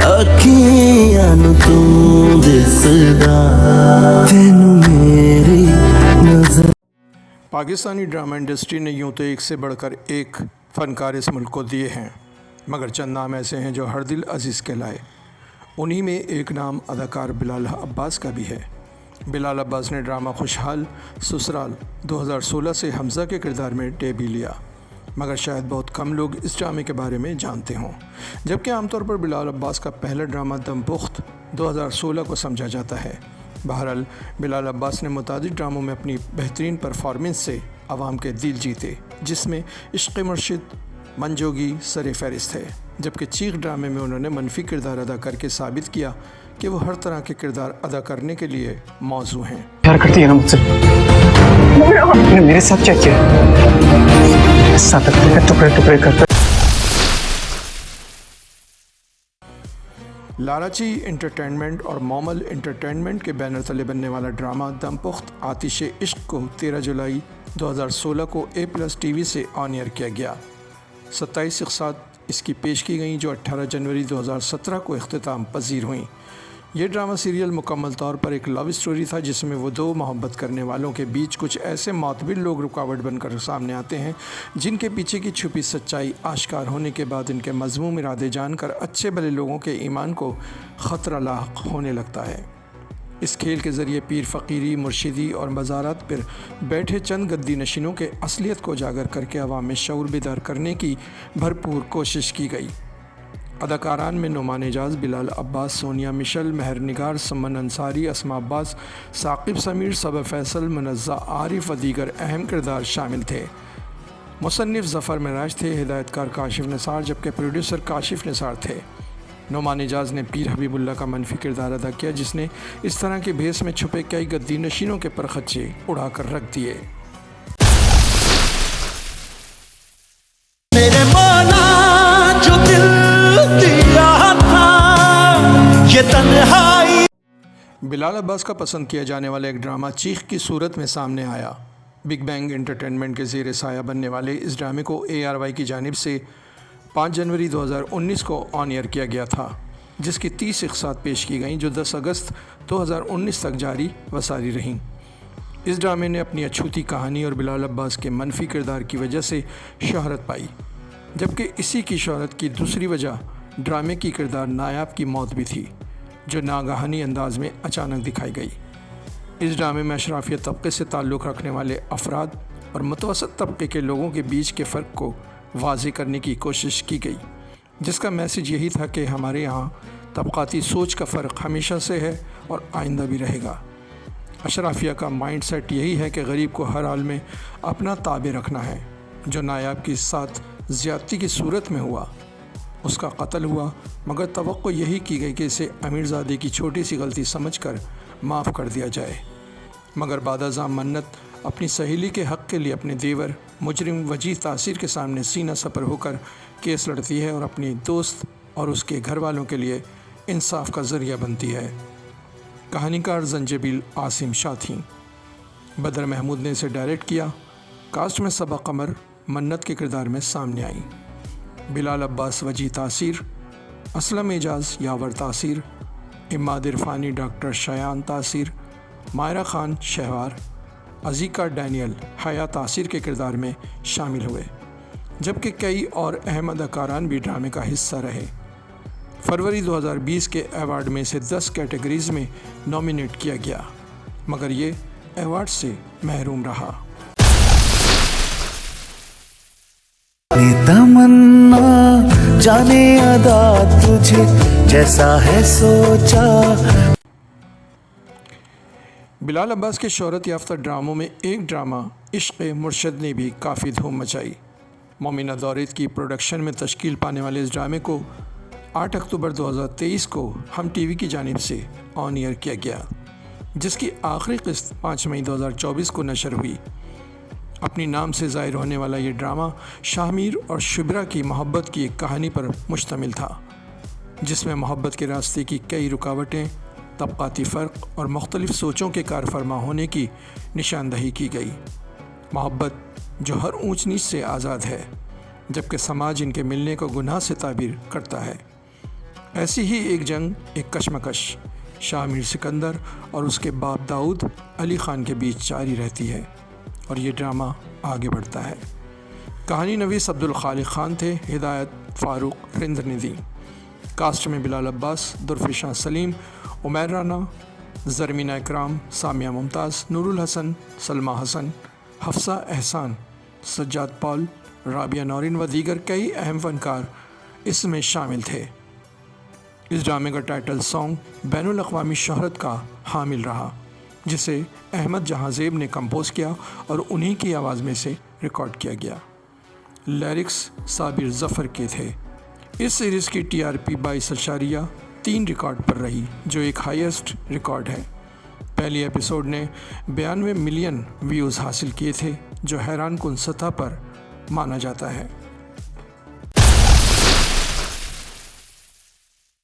ਅੱਖੀਆਂ ਨੂੰ ਤੂੰ ਦਿਸਦਾ ਤੈਨੂੰ ਮੇਰੀ ਨਜ਼ਰ। पाकिस्तानी ड्रामा इंडस्ट्री ने यूँ तो एक से बढ़कर एक फ़नकार इस मुल्क को दिए हैं, मगर चंद नाम ऐसे हैं जो हर दिल अजीज़ कहलाए। उन्हीं में एक नाम अदाकार बिलाल अब्बास का भी है। बिलाल अब्बास ने ड्रामा खुशहाल ससुराल 2016 से हमज़ा के किरदार में डेब्यू लिया, मगर शायद बहुत कम लोग इस ड्रामे के बारे में जानते हों। जबकि आमतौर पर बिलाल अब्बास का पहला ड्रामा दमपुख्त 2016 को समझा जाता है। बहरहाल बिलाल अब्बास ने मुतादिद ड्रामों में अपनी बेहतरीन परफॉर्मेंस से आवाम के दिल जीते, जिसमें इश्क़ मुर्शिद, मंजोगी सर फहरिस्त है। जबकि चीख ड्रामे में उन्होंने मनफी किरदार अदा करके साबित किया कि वो हर तरह के किरदार अदा करने के लिए मौजू हैं। प्यार करती है ना मुझसे? मेरे साथ क्या किया? साथ टुकड़े टुकड़े करते। लाराची एंटरटेनमेंट और मोमल एंटरटेनमेंट के बैनर तले बनने वाला ड्रामा दमपुख्त आतिश इश्क को 13 जुलाई 2016 को A+ TV से ऑन एयर किया गया। 27 इक़सात इसकी पेश की गई जो 18 जनवरी 2017 को इख्तिताम पजीर हुई। ये ड्रामा सीरियल मुकम्मल तौर पर एक लव स्टोरी था, जिसमें वो दो मोहब्बत करने वालों के बीच कुछ ऐसे मातबिल लोग रुकावट बनकर सामने आते हैं, जिनके पीछे की छुपी सच्चाई आश्कार होने के बाद इनके मज़मूम इरादे जानकर अच्छे भले लोगों के ईमान को ख़तरा लाहक होने लगता है। इस खेल के ज़रिए पीर फ़कीरी, मुर्शिदी और मज़ारात पर बैठे चंद गद्दी नशीनों के असलियत को उजागर करके अवाम में शऊर बेदार करने की भरपूर कोशिश की गई। अदाकारान में नुमान एजाज, बिलाल अब्बास, सोनिया मिशल, महर निगार, समन अंसारी, अस्मा अब्बास, साकिब समीर, सबा फैसल, मुनज़्ज़ा आरिफ व दीगर अहम किरदार शामिल थे। मुसन्निफ़ ज़फ़र महराज थे, हिदायतकार काशिफ़ निसार, जबकि प्रोड्यूसर काशिफ़ निसार थे। नुमान एजाज ने पीर हबीबुल्लाह का मनफी किरदार अदा किया, जिसने इस तरह के भेस में छुपे कई गद्दी नशीनों के परखच्चे उड़ा कर रख दिए। बिलाल अब्बास का पसंद किया जाने वाला एक ड्रामा चीख की सूरत में सामने आया। बिग बैंग एंटरटेनमेंट के ज़ेर साया बनने वाले इस ड्रामे को ARY की जानिब से 5 जनवरी 2019 को ऑन एयर किया गया था, जिसकी 30 इक़सात पेश की गईं जो 10 अगस्त 2019 तक जारी व सारी रहीं। इस ड्रामे ने अपनी अछूती कहानी और बिलाल अब्बास के मनफी किरदार की वजह से शहरत पाई, जबकि इसी की शहरत की दूसरी वजह ड्रामे की किरदार नायाब की मौत भी थी, जो नागहानी अंदाज में अचानक दिखाई गई। इस ड्रामे में अशराफिया तबके से ताल्लुक़ रखने वाले अफराद और मुतवसत तबके के लोगों के बीच के फ़र्क को वाज़ेह करने की कोशिश की गई, जिसका मैसेज यही था कि हमारे यहाँ तबक़ाती सोच का फ़र्क हमेशा से है और आइंदा भी रहेगा। अशराफिया का माइंड सेट यही है कि गरीब को हर हाल में अपना ताबे रखना है। जो नायाब के साथ ज़्यादती की सूरत में हुआ, उसका कत्ल हुआ, मगर तवक्को यही की गई कि इसे अमीरज़ादे की छोटी सी गलती समझकर माफ़ कर दिया जाए। मगर बादाज़ाम मन्नत अपनी सहेली के हक़ के लिए अपने देवर मुजरिम वजीह तासीर के सामने सीना सपर होकर केस लड़ती है और अपनी दोस्त और उसके घर वालों के लिए इंसाफ का ज़रिया बनती है। कहानीकार ज़ंजबील आसिम शाह थीं। बदर महमूद ने इसे डायरेक्ट किया। कास्ट में सबा कमर मन्नत के किरदार में सामने आई। बिलाल अब्बास वजीह तासीर, असलम एजाज यावर तासीर, इमाद इरफानी डॉक्टर शयान तासीर, मायरा खान शहवार, अज़ीका डैनियल हया तासीर के किरदार में शामिल हुए, जबकि कई और अहम अदाकारान भी ड्रामे का हिस्सा रहे। फरवरी 2020 के अवार्ड में से 10 कैटेगरीज़ में नॉमिनेट किया गया, मगर ये अवार्ड से महरूम रहा। तमन्ना जाने अदा तुझे जैसा है सोचा। बिलाल अब्बास के शोहरत याफ्ता ड्रामों में एक ड्रामा इश्क़ मुर्शिद ने भी काफ़ी धूम मचाई। मोमिना दौरेद की प्रोडक्शन में तश्कील पाने वाले इस ड्रामे को 8 अक्टूबर 2023 को हम TV की जानिब से ऑन एयर किया गया, जिसकी आखिरी किस्त 5 मई 2024 को नशर हुई। अपनी नाम से ज़ाहिर होने वाला ये ड्रामा शाहमीर और शुबरा की मोहब्बत की एक कहानी पर मुश्तमिल था, जिसमें मोहब्बत के रास्ते की कई रुकावटें, तबक़ाती फ़र्क और मुख्तलिफ़ सोचों के कारफरमा होने की निशानदही की गई। मोहब्बत जो हर ऊंच नीच से आज़ाद है, जबकि समाज इनके मिलने को गुनाह से ताबीर करता है। ایسی ہی ایک جنگ، ایک کشمکش شاہ میر سکندر اور اس کے باپ داؤد علی خان کے بیچ جاری رہتی ہے اور یہ ڈرامہ آگے بڑھتا ہے۔ کہانی نویس عبدالخالق خان تھے، ہدایت فاروق رند نے دی۔ کاسٹ میں بلال عباس، درفشاں سلیم، عمیر رانا، زرمینہ اکرام، سامیہ ممتاز، نور الحسن، سلمہ حسن، حفصہ احسان، سجاد پال، رابعہ نورین و دیگر کئی اہم فنکار اس میں شامل تھے۔ اس ڈرامے کا ٹائٹل سانگ بین الاقوامی شہرت کا حامل رہا، جسے احمد جہاں زیب نے کمپوز کیا اور انہی کی آواز میں سے ریکارڈ کیا گیا۔ لیرکس صابر ظفر کے تھے۔ اس سیریز کی TRP 22.3 ریکارڈ پر رہی، جو ایک ہائیسٹ ریکارڈ ہے۔ پہلی ایپیسوڈ نے 92 ملین ویوز حاصل کیے تھے، جو حیران کن سطح پر مانا جاتا ہے۔